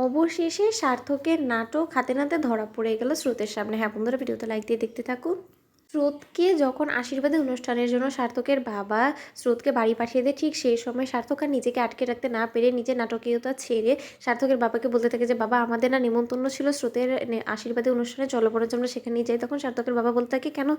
অবশেষে সার্থকের নাটক হাতে নাতে ধরা পড়ে গেল স্রোতের সামনে। হ্যাঁ বন্ধুরা, ভিডিওতে লাইক দিয়ে দেখতে থাকুন। স্রোতকে যখন আশীর্বাদী অনুষ্ঠানের জন্য সার্থকের বাবা স্রোতকে বাড়ি পাঠিয়ে দেয়, ঠিক সেই সময় সার্থক আর নিজেকে আটকে রাখতে না পেরে নিজের নাটকীয়তা ছেড়ে সার্থকের বাবাকে বলতে থাকে যে বাবা, আমাদের না নিমন্ত্রণ ছিল স্রোতের আশীর্বাদী অনুষ্ঠানে, চলো বরঞ্চ আমরা সেখানেই যাই। তখন সার্থকের বাবা বলতে থাকে, কেন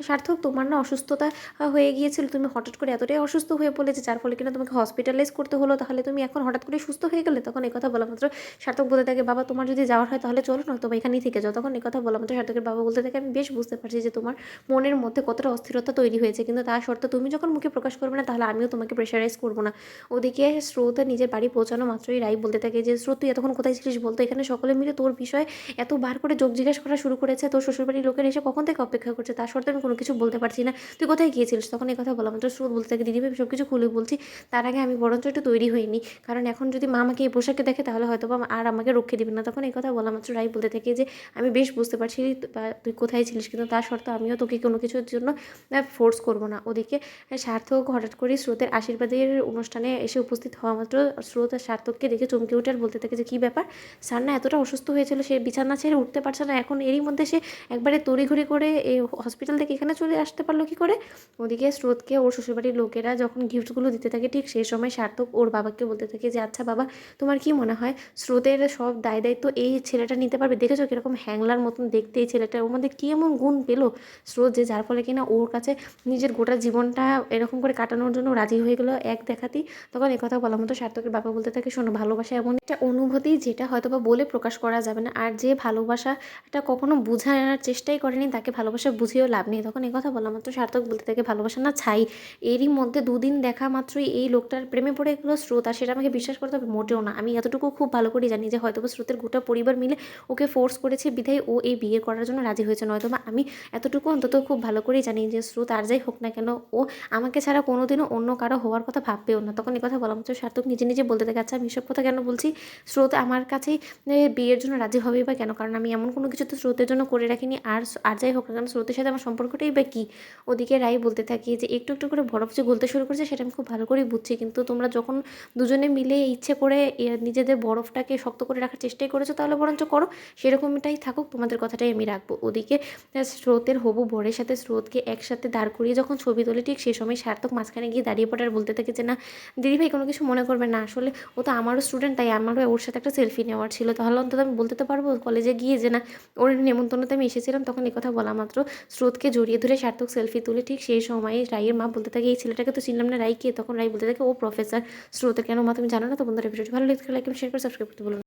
সার্থক, তোমার না অসুস্থতা হয়ে গিয়েছিল, তুমি হঠাৎ করে এতটাই অসুস্থ হয়ে পড়েছে যার ফলে কিনা তোমাকে হসপিটালাইজ করতে হলো, তাহলে তুমি এখন হঠাৎ করে সুস্থ হয়ে গেলে? তখন এই কথা বলা মাত্র সার্থক বলতে থাকে, বাবা তোমার যদি যাওয়ার হয় তাহলে চলো, নয়তো এখানেই থেকে যাও। তখন এই কথা বলা মাত্র সার্থকের বাবা বলতে থাকে, আমি বেশ বুঝতে পারছি যে তোমার মনের মধ্যে কতটা অস্থিরতা তৈরি হয়েছে, কিন্তু তা সত্ত্বেও তুমি যখন মুখে প্রকাশ করবে না তাহলে আমিও তোমাকে প্রেশারাইজ করবো না। ওদিকে স্রোত নিজের বাড়ি পৌঁছানো মাত্রই রাই বলতে থাকে যে স্রোত, তুই এতক্ষণ কোথায় ছিলিস বলতো? এখানে সকলে মিলে তোর বিষয়ে এত বার করে যোগ জিজ্ঞাসা করা শুরু করেছে, তোর শ্বশুরবাড়ির লোকের এসে কখন থেকে অপেক্ষা করছে, তা সত্ত্বেও আমি কোনো কিছু বলতে পারছি না, তুই কোথায় গিয়েছিলিস? তখন এই কথা বলা মাত্র স্রোত বলতে থাকে, দিদিভাই সব কিছু খুলে বলছি, তার আগে আমি বরঞ্চ একটু তৈরি হইনি, কারণ এখন যদি মা আমাকে এই পোশাকে দেখে তাহলে হয়তো বা আর আমাকে রক্ষে দিবে না। তখন এই কথা বলা মাত্র রাই বলতে থাকে যে আমি বেশ বুঝতে পারছি তুই কোথায় ছিলিস, কিন্তু তা সত্ত্বেও আমিও তোকে কোনো কিছুর জন্য ফোর্স করবো না। ওদিকে সার্থক হঠাৎ করে স্রোতের আশীর্বাদের অনুষ্ঠানে এসে উপস্থিত হওয়া মাত্র স্রোত আর সার্থককে দেখে চমকে উঠে আর বলতে থাকে যে কী ব্যাপার, স্যার না এতটা অসুস্থ হয়েছিল, সে বিছানা ছেড়ে উঠতে পারছে না, এখন এরই মধ্যে সে একবারে তড়িঘড়ি করে এই হসপিটাল থেকে এখানে চলে আসতে পারলো কী করে? ওদিকে স্রোতকে ওর শ্বশুরবাড়ির লোকেরা যখন গিফটগুলো দিতে থাকে, ঠিক সেই সময় সার্থক ওর বাবাকে বলতে থাকে যে আচ্ছা বাবা, তোমার কি মনে হয় স্রোতের সব দায় দায়িত্ব এই ছেলেটা নিতে পারবে? দেখেছো কীরকম হ্যাংলার মতন দেখতে এই ছেলেটা, ওর মধ্যে কী এমন গুণ পেলো স্রোত যে যার ফলে কিনা ওর কাছে নিজের গোটা জীবনটা এরকম করে কাটানোর জন্য রাজি হয়ে গেলো এক দেখাতেই? তখন এই কথা বলার মতো সার্থকের বাবা বলতে থাকে, শোনো, ভালোবাসা এমন একটা অনুভূতি যেটা হয়তো বা বলে প্রকাশ করা যাবে না, আর যে ভালোবাসাটা কখনো বোঝানোর চেষ্টাই করেনি তাকে ভালোবাসা বুঝিয়েও লাভ নেই। তখন এই কথা বলা মাত্র সার্থক বলতে থাকে, ভালোবাসা না ছাই, এরই মধ্যে দুদিন দেখা মাত্রই এই লোকটার প্রেমে পড়ে গেলো স্রোত, আর সেটা আমাকে বিশ্বাস করতে হবে মোটেও না। আমি এতটুকু খুব ভালো করে জানি যে হয়তো বা স্রোতের গোটা পরিবার মিলে ওকে ফোর্স করেছে বিধায় ও এই বিয়ে করার জন্য রাজি হয়েছে, নয়তো বা আমি এতটুকু অন্তত খুব ভালো করেই জানি যে স্রোত আর যাই হোক না কেন ও আমাকে ছাড়া কোনোদিনও অন্য কারো হওয়ার কথা ভাববেও না। তখন এই কথা বলা মাত্র সার্থক নিজে নিজে বলতে থাকে, আচ্ছা আমি এসব কথা কেন বলছি? স্রোত আমার কাছেই বিয়ের জন্য রাজি হবেই বা কেন? কারণ আমি এমন কোনো কিছু তো স্রোতের জন্য করে রাখিনি, আর আর যাই হোক না কেন স্রোতের সাথে আমার সম্পর্কটাই বা কী? ওদিকে রাই বলতে থাকি যে একটু একটু করে বরফ যে গলতে শুরু করেছে সেটা আমি খুব ভালো করেই বুঝছি, কিন্তু তোমরা যখন দুজনে মিলে ইচ্ছে করে নিজেদের বরফটাকে শক্ত করে রাখার চেষ্টাই করেছো, তাহলে বরঞ্চ করো, সেরকমটাই থাকুক, তোমাদের কথাটাই আমি রাখবো। ওদিকে স্রোতের হবু বরের সাথে স্রোতকে একসাথে দাঁড় করিয়ে যখন ছবি তোলে, ঠিক সেই সময় সার্থক মাঝখানে গিয়ে দাঁড়িয়ে পড়ে আর বলতে থাকে যে না দিদিভাই, কোনো কিছু মনে করবে না, আসলে ও তো আমারও স্টুডেন্ট, তাই আমারও ওর সাথে একটা সেলফি নেওয়ার ছিল, তাহলে অন্তত আমি বলতে তো পারবো কলেজে গিয়ে যে না ওর নেমন্তন্নতে আমি এসেছিলাম। তখন এই কথা বলা মাত্র স্রোতকে জড়িয়ে ধরে সার্থক সেলফি তুলে, ঠিক সেই সময় রাইয়ের মা বলতে থাকে, এই ছেলেটাকে তো চিনলাম না, রাই কে? তখন রাই বলতে থাকে, ও প্রফেসর স্রোতের। কেন মা, তুমি জানো না? তো বন্ধুরা, ভিডিওটি ভালো লাগলে লাইক শেয়ার করে সাবস্ক্রাইব করতে বলুন।